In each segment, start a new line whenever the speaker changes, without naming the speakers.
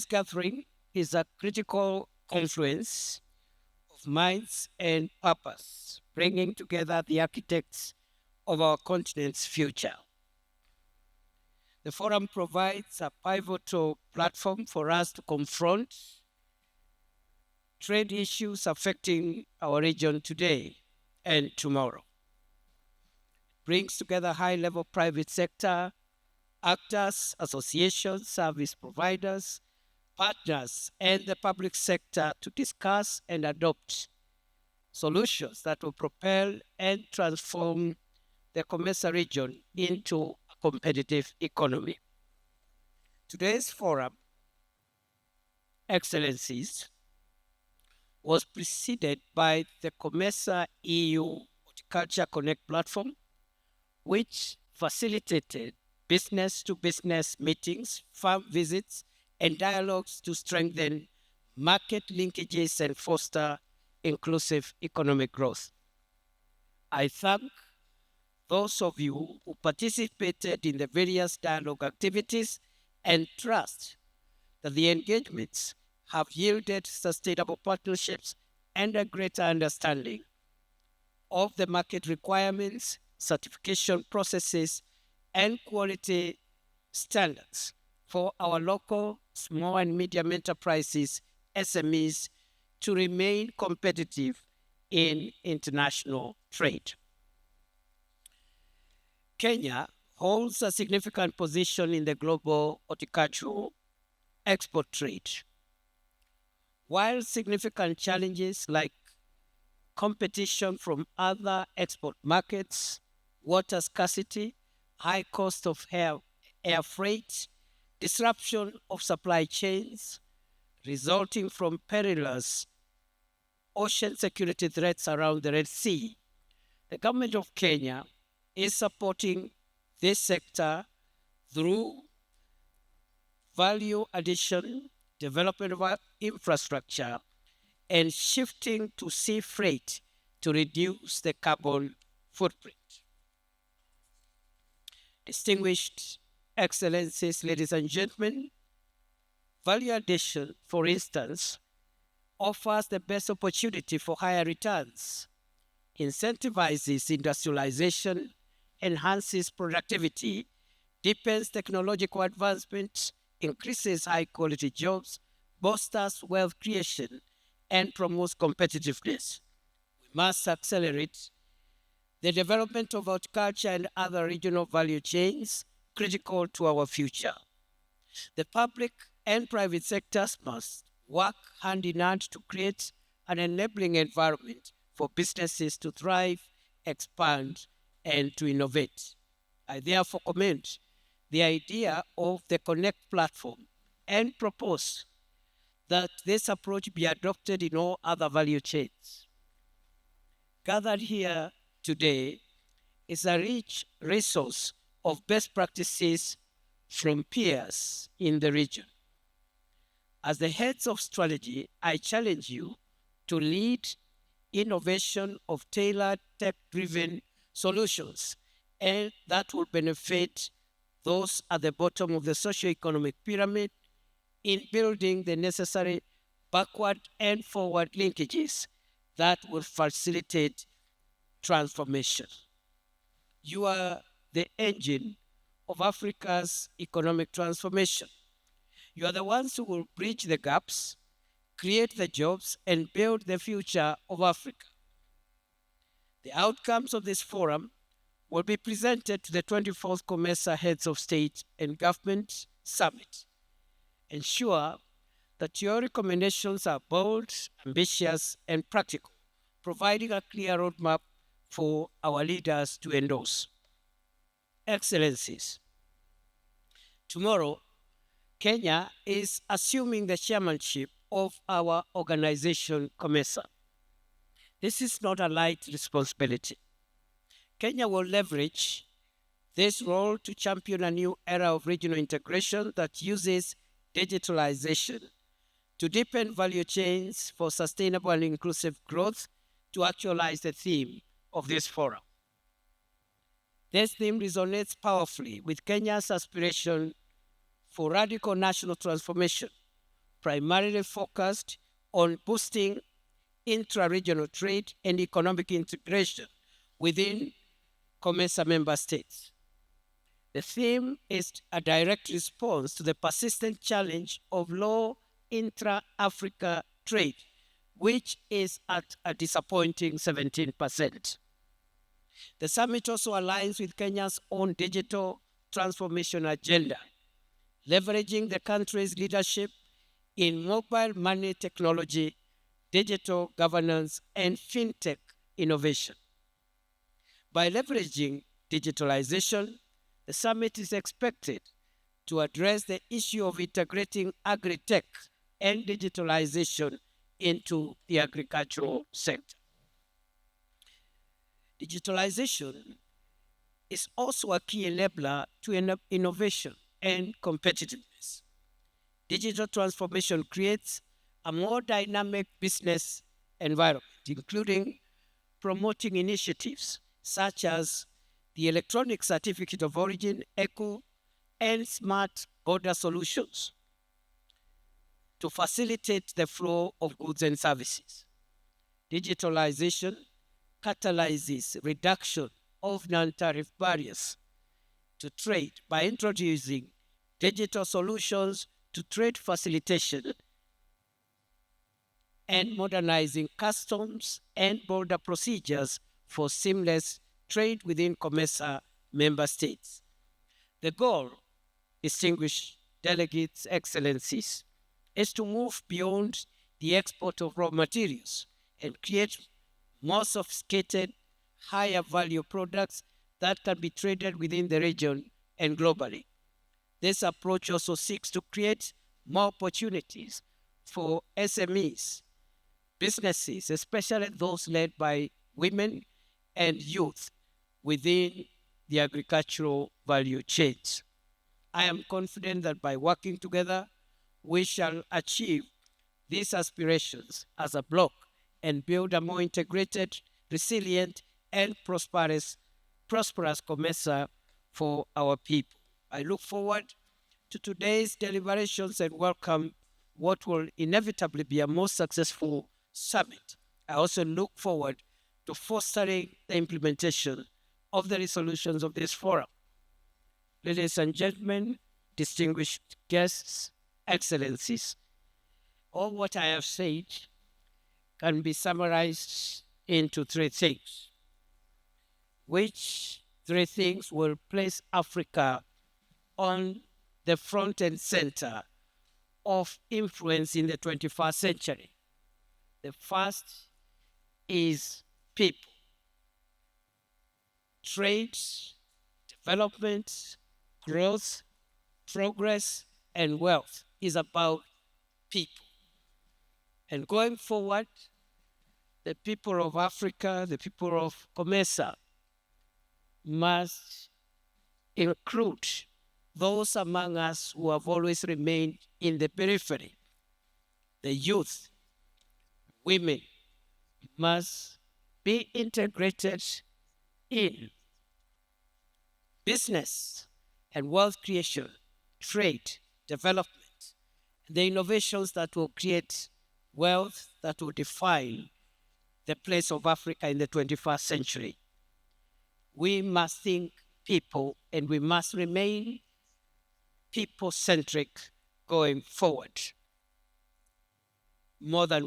This gathering is a critical confluence of minds and purpose, bringing together the architects of our continent's future. The forum provides a pivotal platform for us to confront trade issues affecting our region today and tomorrow. Brings together high-level private sector actors, associations, service providers, partners, and the public sector to discuss and adopt solutions that will propel and transform the COMESA region into a competitive economy. Today's forum, Excellencies, was preceded by the COMESA EU Horticulture Connect platform, which facilitated business to business meetings, farm visits, and dialogues to strengthen market linkages and foster inclusive economic growth. I thank those of you who participated in the various dialogue activities and trust that the engagements have yielded sustainable partnerships and a greater understanding of the market requirements, certification processes, and quality standards for our local small and medium enterprises, SMEs, to remain competitive in international trade. Kenya holds a significant position in the global horticultural export trade. While significant challenges like competition from other export markets, water scarcity, high cost of air freight, disruption of supply chains resulting from perilous ocean security threats around the Red Sea, the government of Kenya is supporting this sector through value addition, development of infrastructure, and shifting to sea freight to reduce the carbon footprint. Distinguished Excellencies, ladies and gentlemen, value addition, for instance, offers the best opportunity for higher returns, incentivizes industrialization, enhances productivity, deepens technological advancement, increases high-quality jobs, bolsters wealth creation, and promotes competitiveness. We must accelerate the development of horticulture and other regional value chains critical to our future. The public and private sectors must work hand in hand to create an enabling environment for businesses to thrive, expand, and to innovate. I therefore commend the idea of the Connect platform and propose that this approach be adopted in all other value chains. Gathered here today is a rich resource of best practices from peers in the region. As the heads of strategy, I challenge you to lead innovation of tailored tech-driven solutions and that will benefit those at the bottom of the socio-economic pyramid in building the necessary backward and forward linkages that will facilitate transformation. You are the engine of Africa's economic transformation. You are the ones who will bridge the gaps, create the jobs, and build the future of Africa. The outcomes of this forum will be presented to the 24th COMESA Heads of State and Government Summit. Ensure that your recommendations are bold, ambitious, and practical, providing a clear roadmap for our leaders to endorse. Excellencies, tomorrow, Kenya is assuming the chairmanship of our organization, COMESA. This is not a light responsibility. Kenya will leverage this role to champion a new era of regional integration that uses digitalization to deepen value chains for sustainable and inclusive growth to actualize the theme of this forum. This theme resonates powerfully with Kenya's aspiration for radical national transformation, primarily focused on boosting intra-regional trade and economic integration within COMESA member states. The theme is a direct response to the persistent challenge of low intra-Africa trade, which is at a disappointing 17%. The summit also aligns with Kenya's own digital transformation agenda, leveraging the country's leadership in mobile money technology, digital governance, and fintech innovation. By leveraging digitalization, the summit is expected to address the issue of integrating agri-tech and digitalization into the agricultural sector. Digitalization is also a key enabler to innovation and competitiveness. Digital transformation creates a more dynamic business environment, including promoting initiatives such as the Electronic Certificate of Origin, ECO, and smart border solutions to facilitate the flow of goods and services. Digitalization catalyzes reduction of non-tariff barriers to trade by introducing digital solutions to trade facilitation and modernizing customs and border procedures for seamless trade within COMESA member states. The goal, distinguished delegates, excellencies, is to move beyond the export of raw materials and create more sophisticated, higher value products that can be traded within the region and globally. This approach also seeks to create more opportunities for SMEs, businesses, especially those led by women and youth within the agricultural value chains. I am confident that by working together, we shall achieve these aspirations as a bloc and build a more integrated, resilient, and prosperous COMESA for our people. I look forward to today's deliberations and welcome what will inevitably be a more successful summit. I also look forward to fostering the implementation of the resolutions of this forum. Ladies and gentlemen, distinguished guests, excellencies, all what I have said can be summarized into three things, which three things will place Africa on the front and center of influence in the 21st century. The first is people. Trade, development, growth, progress, and wealth is about people. And going forward, the people of Africa, the people of COMESA must include those among us who have always remained in the periphery. The youth, women must be integrated in business and wealth creation, trade, development, the innovations that will create wealth that will define the place of Africa in the 21st century. We must think people and we must remain people-centric going forward, more than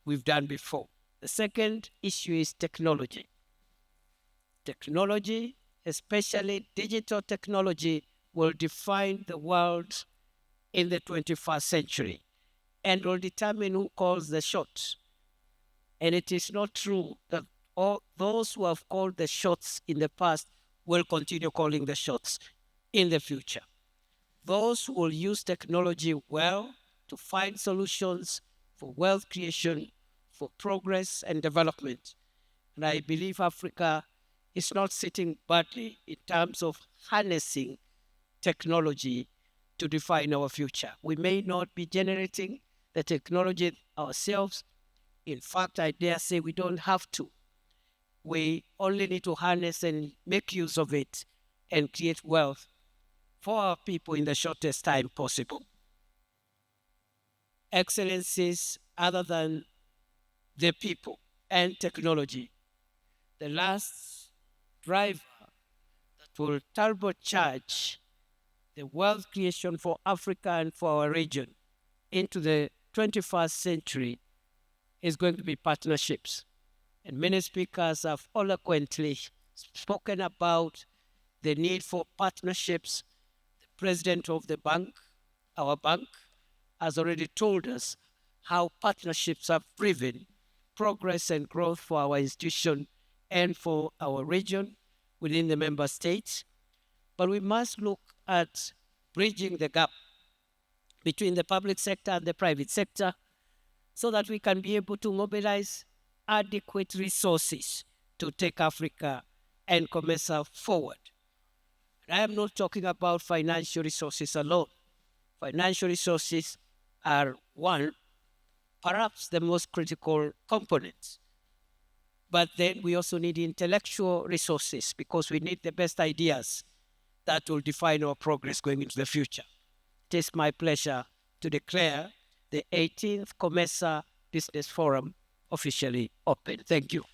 we've done before. The second issue is technology. Technology, especially digital technology, will define the world in the 21st century and will determine who calls the shots. And it is not true that all those who have called the shots in the past will continue calling the shots in the future. Those who will use technology well to find solutions for wealth creation, for progress and development. And I believe Africa is not sitting badly in terms of harnessing technology to define our future. We may not be generating the technology ourselves. In fact, I dare say we don't have to. We only need to harness and make use of it and create wealth for our people in the shortest time possible. excellencies other than the people and technology. The last driver that will turbocharge the wealth creation for Africa and for our region into the 21st century is going to be partnerships. And many speakers have eloquently spoken about the need for partnerships. The president of the bank, our bank, has already told us how partnerships have driven progress and growth for our institution and for our region within the member states. But we must look at bridging the gap between the public sector and the private sector so that we can be able to mobilize adequate resources to take Africa and COMESA forward. And I am not talking about financial resources alone. Financial resources are one, perhaps the most critical component. But then we also need intellectual resources because we need the best ideas that will define our progress going into the future. It is my pleasure to declare the 18th COMESA Business Forum officially open. Thank you.